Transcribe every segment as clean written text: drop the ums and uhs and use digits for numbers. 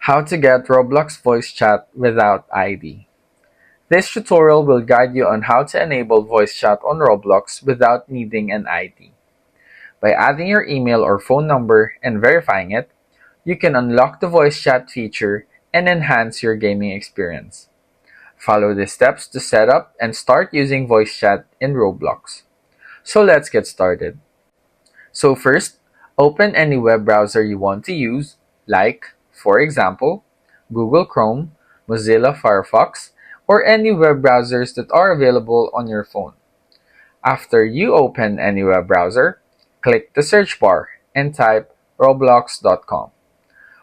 How to get Roblox Voice Chat without ID. This tutorial will guide you on how to enable voice chat on Roblox without needing an ID. By adding your email or phone number and verifying it, you can unlock the voice chat feature and enhance your gaming experience. Follow the steps to set up and start using voice chat in Roblox. So let's get started. So first, open any web browser you want to use, like, for example, Google Chrome, Mozilla Firefox, or any web browsers that are available on your phone. After you open any web browser, click the search bar and type roblox.com.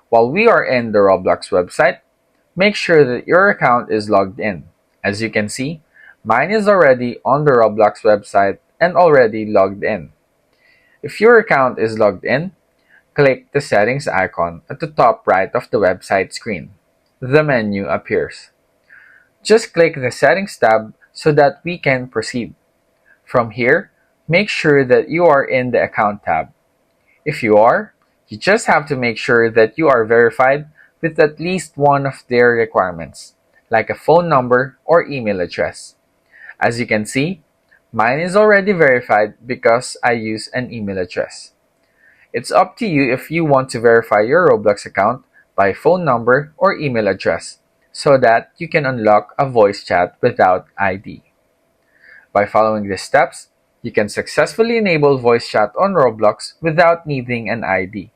While we are in the Roblox website, make sure that your account is logged in. As you can see, mine is already on the Roblox website and already logged in. If your account is logged in, click the settings icon at the top right of the website screen. The menu appears. Just click the settings tab so that we can proceed. From here, make sure that you are in the account tab. If you are, you just have to make sure that you are verified with at least one of their requirements, like a phone number or email address. As you can see, mine is already verified because I use an email address. It's up to you if you want to verify your Roblox account by phone number or email address so that you can unlock a voice chat without ID. By following these steps, you can successfully enable voice chat on Roblox without needing an ID.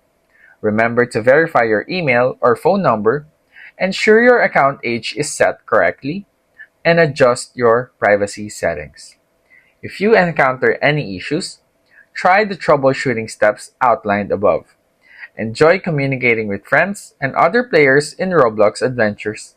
Remember to verify your email or phone number, ensure your account age is set correctly, and adjust your privacy settings. If you encounter any issues, try the troubleshooting steps outlined above. Enjoy communicating with friends and other players in Roblox adventures.